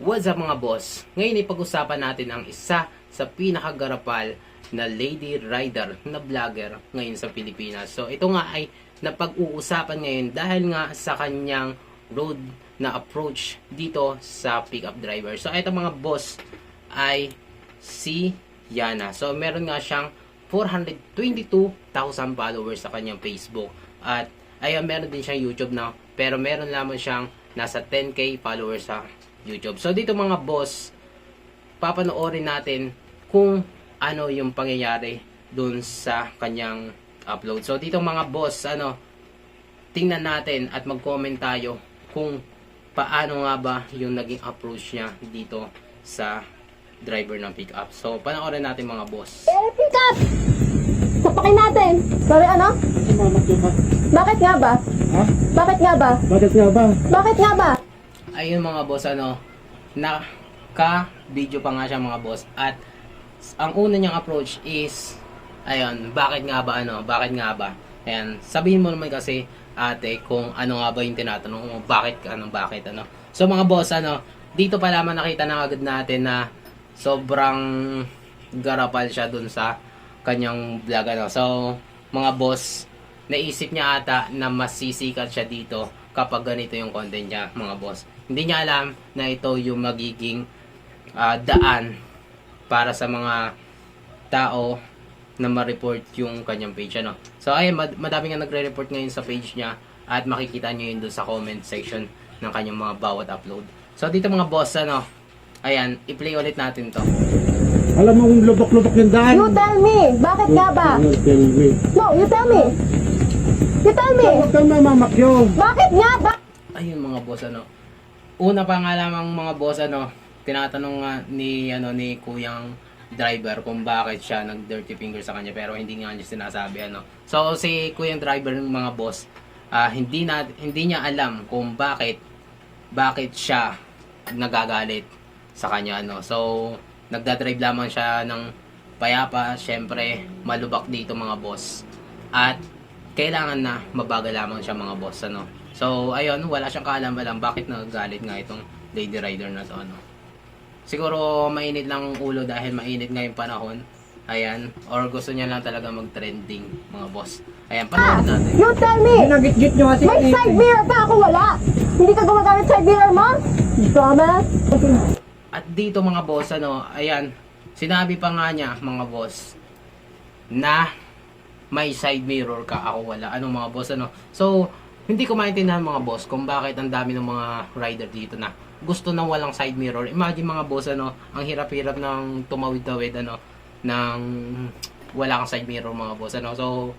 What's up mga boss? Ngayon ipag-usapan natin ang isa sa pinakagarapal na lady rider na vlogger ngayon sa Pilipinas. So ito nga ay napag-uusapan ngayon dahil nga sa kanyang road na approach dito sa pickup driver. So ito mga boss ay si Yana. So meron nga siyang 422,000 followers sa kanyang Facebook. At ayun, meron din siyang YouTube na, pero meron lamang siyang nasa 10k followers sa YouTube. So dito mga boss, papanoorin natin kung ano yung pangyayari dun sa kanyang upload. So dito mga boss, tingnan natin at mag-comment tayo kung paano nga ba yung naging approach niya dito sa driver ng pickup. So panoorin natin mga boss. Pickup! Sapakin natin. Sorry, ano? Bakit nga ba? Ha? Bakit nga ba? Bakit nga ba? Bakit nga ba? Ayun mga boss, naka-video pa nga siya mga boss. At ang una niyang approach is, ayun, bakit nga ba, bakit nga ba? Ayan, sabihin mo naman kasi, ate, kung ano nga ba yung tinatanong mo, bakit. So mga boss, dito pa lamang nakita na agad natin na sobrang garapal siya dun sa kanyang vlog, So, mga boss, naisip niya ata na masisikat siya dito kapag ganito yung content niya, mga boss. Hindi niya alam na ito yung magiging daan para sa mga tao na ma-report yung kanyang page, So, ayun, madami nga nagre-report ngayon sa page niya at makikita niyo yun doon sa comment section ng kanyang mga bawat upload. So, dito mga boss, ayan, i-play ulit natin to. Alam mo kung lubok-lubok yung daan. You tell me. Bakit nga ba? Tell me. No, you tell me. You tell me. Huwag kang mamamakyo. Bakit nga ba? Ayun mga boss, una pa nga lamang mga boss, tinatanong nga ni kuyang driver kung bakit siya nag-dirty finger sa kanya, pero hindi nga niya sinasabi, So si kuyang driver ng mga boss, hindi niya alam kung bakit siya nagagalit sa kanya, So nagdadrive lamang siya ng payapa, syempre malubak dito mga boss. At kailangan na mabagal lamang siya mga boss, So ayun, wala siyang kaalam-alam bakit nagagalit nga itong lady rider na to, Siguro mainit lang ang ulo dahil mainit nga yung panahon. Ayan, or gusto niya lang talaga mag-trending mga boss. Ayan, panoorin natin. You tell me. Nagit-git nyo kasi. May side mirror pa ako wala. Hindi ka gumagamit side mirror mo? Dumbass. At dito mga boss, ayan, sinabi pa nga niya mga boss na may side mirror ka, ako wala. Ano mga boss, So, hindi ko maintindihan mga boss kung bakit ang dami ng mga rider dito na gusto ng walang side mirror. Imagine mga boss, ang hirap-hirap ng tumawid-tawid, ng wala kang side mirror mga boss, So,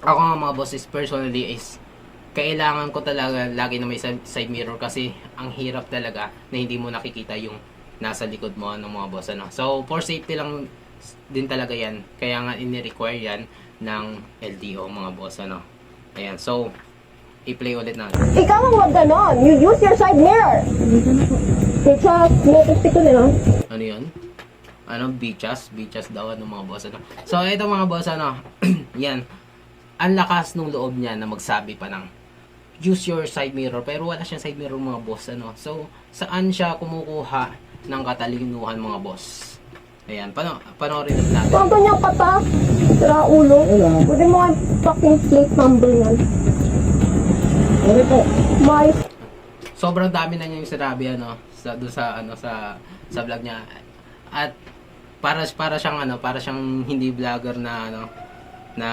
ako nga mga boss is personally is kailangan ko talaga lagi na may side mirror kasi ang hirap talaga na hindi mo nakikita yung nasa likod mo mga boss, So for safety lang din talaga yan, kaya nga ini-require yan ng LTO mga boss, Ayan, so i-play ulit natin. Ikaw ang wag ganon. You use your side mirror. Because, notice ko nila. Ano yun? Beaches daw, mga boss, So ito mga boss, yan, ang lakas ng loob niya na magsabi pa ng use your side mirror, pero wala siyang side mirror mga boss, So saan siya kumukuha ng katalinuhan mga boss? Ayan, panoorin natin. Kung ganyan ka pa, sira ulo. Pwede mo ang fucking plate number yan. Ano po? My Sobrang dami na niya yung sinabi, sa vlog niya. At para siyang hindi vlogger na na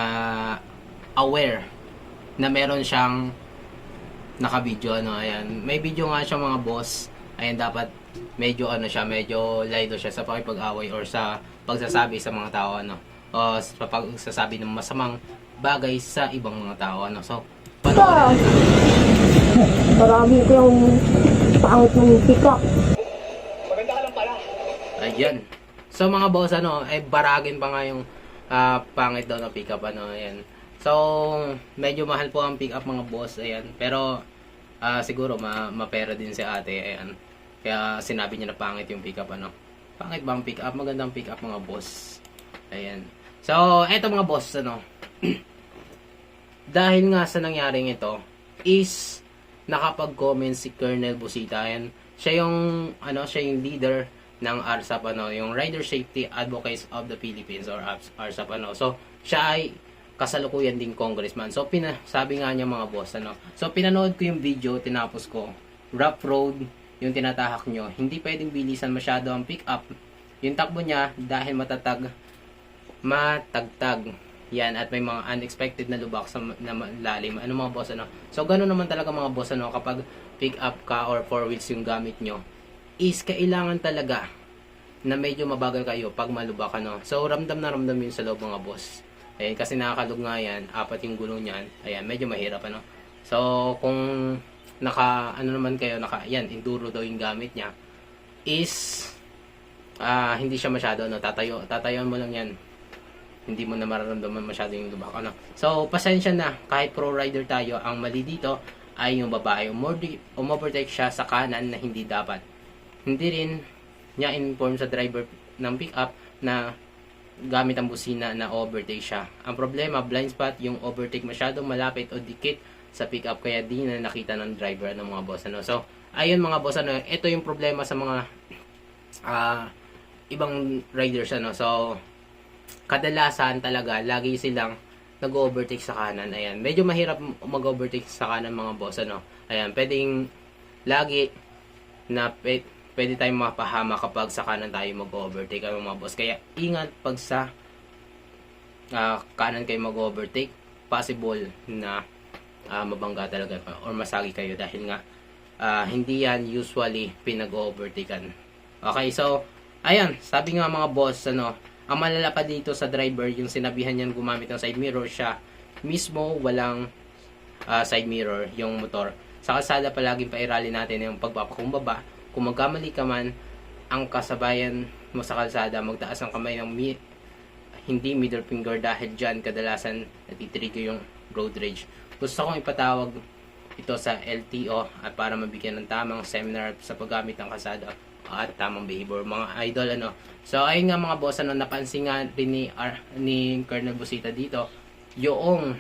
aware na meron siyang naka-video, ayan. May video nga siya mga boss. Ayan, dapat medyo medyo lido siya sa pakipag-away or sa pagsasabi sa mga tao, o sa pagsasabi ng masamang bagay sa ibang mga tao, So, pa. Marami ko yung pangit ng pickup. Ayan. So mga boss, baragin pa nga yung pangit daw na pickup, ayan. So, medyo mahal po ang pickup mga boss, ayan. Pero, siguro mapera din si ate, ayan. Kaya sinabi niya na pangit yung pickup, Pangit ba ang pickup? Magandang pickup mga boss. Ayan. So, eto mga boss, dahil nga sa nangyaring ito, is nakapag-comment si Colonel Busita. Ayan, siya yung leader ng RSAP, yung Rider Safety Advocates of the Philippines, or RSAP, So, siya ay kasalukuyan ding congressman. So, sabi nga niya mga boss, So, pinanood ko yung video, tinapos ko. Rough road, yung tinatahak nyo. Hindi pwedeng bilisan masyado ang pick up. Yung takbo niya, dahil matagtag. Yan, at may mga unexpected na lubak na lalim. Mga boss, So, gano'n naman talaga mga boss, kapag pick up ka or 4 wheels yung gamit nyo, is kailangan talaga na medyo mabagal kayo pag malubak, So, ramdam na ramdam yun sa loob mga boss. Ayan, kasi nakakalug nga yan, 4 yung gulong niyan. Ayan, medyo mahirap, So, kung naman kayo, enduro daw yung gamit niya, is, hindi siya masyado, tatayon mo lang yan. Hindi mo na mararamdaman masyado yung lubak, So, pasensya na, kahit pro rider tayo, ang mali dito ay yung babae. Umovertake siya sa kanan na hindi dapat. Hindi rin niya inform sa driver ng pickup na gamit ang busina na overtake siya. Ang problema, blind spot, yung overtake masyadong malapit o dikit sa pickup, kaya di na nakita ng driver ng mga boss, So, ayun mga boss, ito yung problema sa mga ibang riders, So, kadalasan talaga, lagi silang nag-overtake sa kanan. Ayan, medyo mahirap mag-overtake sa kanan mga boss, Ayan, pwedeng lagi na pwede tayong mapahama kapag sa kanan tayo mag-overtake, mga boss. Kaya ingat pag sa kanan kayo mag-overtake, possible na mabangga talaga or masagi kayo dahil nga hindi yan usually pinag-overtakean. Okay, so ayan, sabi nga mga boss, ang malala pa dito sa driver, yung sinabihan niyan gumamit ng side mirror, siya mismo walang side mirror yung motor. Sa kalsada palaging pairali natin yung pagpapakumbaba. Kung magkamali ka man, ang kasabayan mo sa kalsada, magtaas ang kamay ng hindi middle finger, dahil dyan kadalasan natitrigger yung road rage. Gusto kong ipatawag ito sa LTO at para mabigyan ng tamang seminar sa paggamit ng kalsada at tamang behavior, mga idol, So, ayun nga mga boss, napansin nga rin ni Colonel Busita dito, yung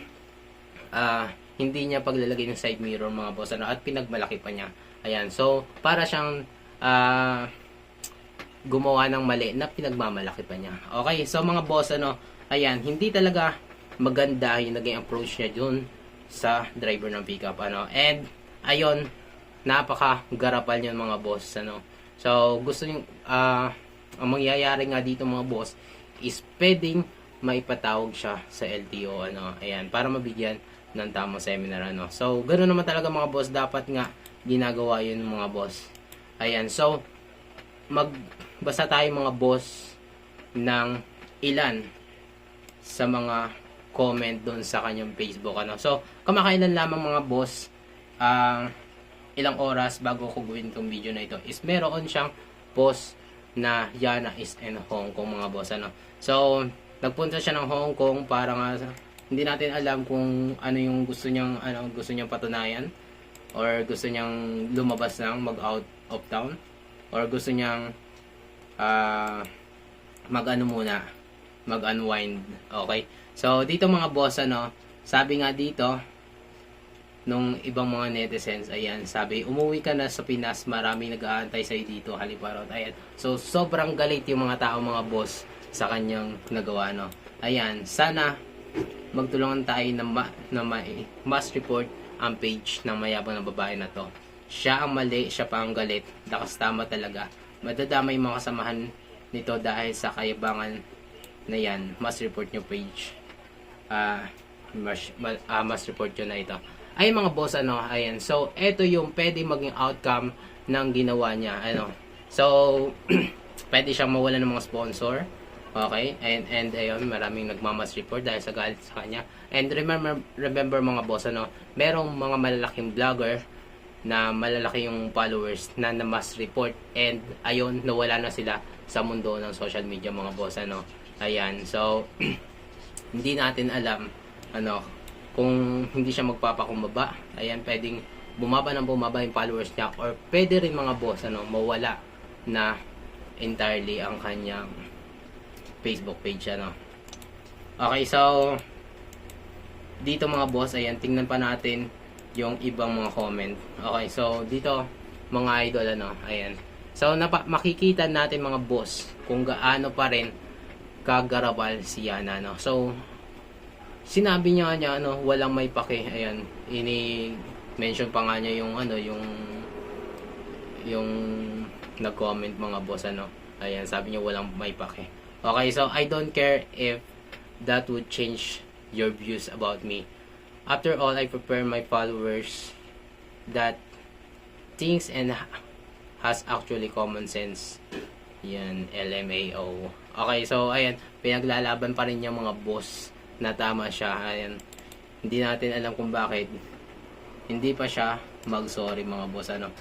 hindi niya paglalagay ng side mirror mga boss, at pinagmalaki pa niya. Ayan, so, para siyang gumawa ng mali na pinagmamalaki pa niya. Okay, so mga boss, ayan, hindi talaga maganda yung naging approach niya dun sa driver ng pickup, and ayun, napaka-garapal niyan mga boss, So, gusto yung ang mangyayari nga dito mga boss is pwedeng maipatawag siya sa LTO, ayan, para mabigyan ng tamang seminar, So, ganoon naman talaga mga boss, dapat nga ginagawa yun mga boss. Ayan, so magbasa tayo mga boss ng ilan sa mga comment doon sa kanyang Facebook, So, kamakailan lamang mga boss, ilang oras bago ko gawin itong video na ito, is meron siyang post na Yana is in Hong Kong mga boss, So, nagpunta siya ng Hong Kong para nga hindi natin alam kung ano yung gusto niyang patunayan, or gusto niyang lumabas ng mag-out of town, or gusto niyang mag-unwind. Okay, so dito mga boss, sabi nga dito nung ibang mga netizens, ayan, sabi, umuwi ka na sa Pinas, maraming nag-aantay sa'yo dito, haliparot. Ayan, so sobrang galit yung mga tao mga boss sa kanyang nagawa, Ayan, sana magtulungan tayo na mass report ang page ng mayabang na babae na to. Siya ang mali, siya pa ang galit. Lakas tama talaga. Madadamay mga kasamahan nito dahil sa kayabangan na yan. Mass report nyo page. Mass report nyo na ito. Ay mga boss, ayan. So, ito yung pwede maging outcome ng ginawa niya. So, pwede siyang mawala ng mga sponsor. Okay, and ayun, maraming nagmamas report dahil sa galit sa kanya. And remember mga boss, merong mga malalaking vlogger na malalaki yung followers na mass report, and ayun, nawala na sila sa mundo ng social media mga boss, Ayan, so hindi natin alam kung hindi siya magpapakumbaba. Ayan, pwedeng bumaba yung followers niya, or pwede rin mga boss, mawala na entirely ang kanyang Facebook page, Okay, so dito mga boss, ayan, tingnan pa natin yung ibang mga comment. Okay, so dito mga idol ano, ayan. So makikita natin mga boss kung gaano pa rin kagarabal si Yana no. So sinabi niya ano, walang may pake. Ayan, mention pa nga niya yung ano, yung nag-comment mga boss ano. Ayan, sabi niya walang may pake. Okay, so I don't care if that would change your views about me. After all, I prepare my followers that thinks and has actually common sense. Yan, LMAO. Okay, so ayan, pinaglalaban pa rin niya mga boss na tama siya. Ayan, hindi natin alam kung bakit hindi pa siya mag-sorry mga boss ano.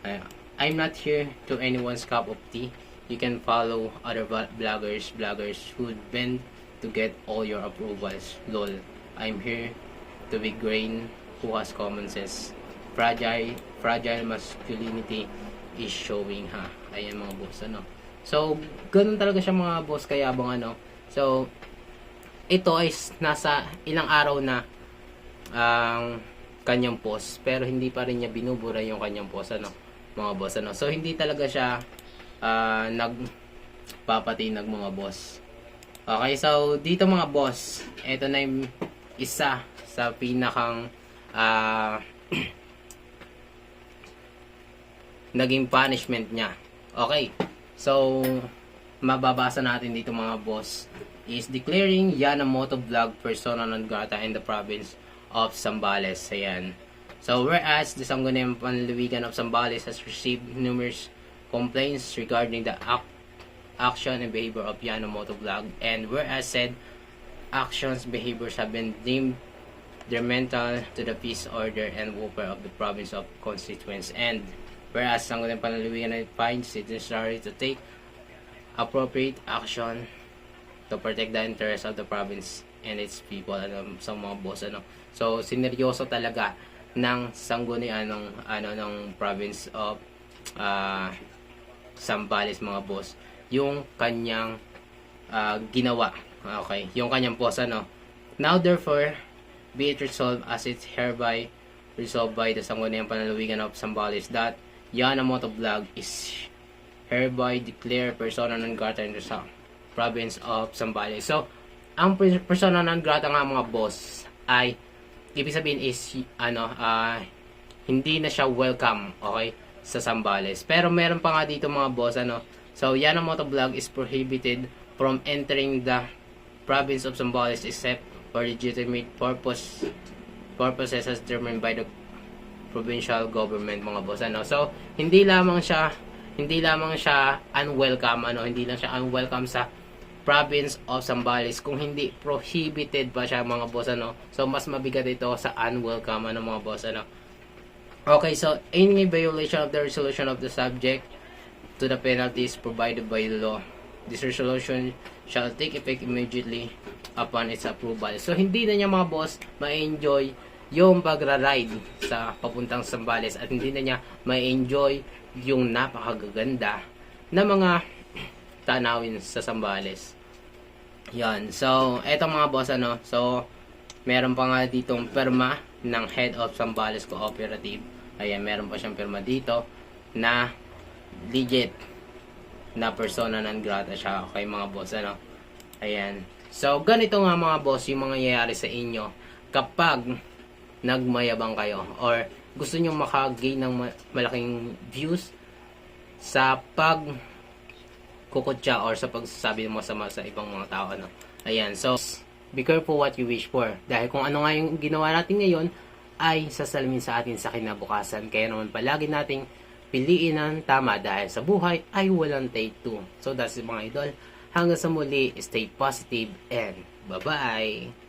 Ayan, I'm not here to anyone's cup of tea. You can follow other vloggers who bend to get all your approvals. Lol, I'm here to be grain who has common sense. Fragile masculinity is showing ha. Ayan mga boss ano. So, ganun talaga siya mga boss kaya bang ano. So, ito ay nasa ilang araw na ang kanyang post pero hindi pa rin niya binubura yung kanyang post ano mga boss ano. So, hindi talaga siya nagpapatinag mga boss. Okay, so dito mga boss, ito na yung isa sa pinakang naging punishment niya. Okay, so mababasa natin dito mga boss is declaring Yana Motovlog persona non grata in the province of Zambales. Ayan. So whereas the Sangguniang Panlalawigan of Zambales has received numerous complaints regarding the action and behavior of Yana Motovlog, and whereas said actions behaviors have been deemed detrimental to the peace order and welfare of the province of constituents, and whereas Sangguniang Panlalawigan finds it necessary to take appropriate action to protect the interests of the province and its people. Ano, sa mga boss ano. So sineryoso talaga ng sanggunian ng province of Zambales mga boss yung kanyang ginawa. Okay, yung kanyang post ano. Now therefore be it resolved as it's hereby resolved by the Sangguniang Panlalawigan of Zambales that Yana Motovlog is hereby declared persona non grata in the province of Zambales. So, ang persona non grata nga mga boss ay ibig sabihin is hindi na siya welcome, okay, sa Zambales. Pero meron pa nga dito mga boss ano. So, Yana Motovlog is prohibited from entering the province of Zambales except for legitimate purposes as determined by the provincial government mga boss ano. So, hindi lamang siya unwelcome ano, hindi lang siya unwelcome sa province of Zambales kung hindi prohibited pa siya mga boss ano. So, mas mabigat ito sa unwelcome ano mga boss ano. Okay, so any violation of the resolution of the subject to the penalties provided by the law, this resolution shall take effect immediately upon its approval. So, hindi na niya mga boss ma-enjoy yung pagra-ride sa papuntang Zambales at hindi na niya ma-enjoy yung napakagaganda na mga tanawin sa Zambales. Yan. So, eto mga boss ano. So, meron pa nga ditong perma ng Head of Zambales Cooperative. Ayan, meron pa siyang perma dito na legit na persona non grata siya kay mga boss ano. Ayan. So, ganito nga mga boss yung mangyayari sa inyo kapag nagmayabang kayo or gusto nyo makagain ng malaking views sa pag kukutya or sa pagsasabi mo sa ibang mga tao ano. Ayan. So, be careful what you wish for. Dahil kung ano nga yung ginawa natin ngayon ay sasalamin sa atin sa kinabukasan. Kaya naman palagi nating piliin ang tama dahil sa buhay ay walang take two. So that's it mga idol. Hanggang sa muli, stay positive and bye-bye!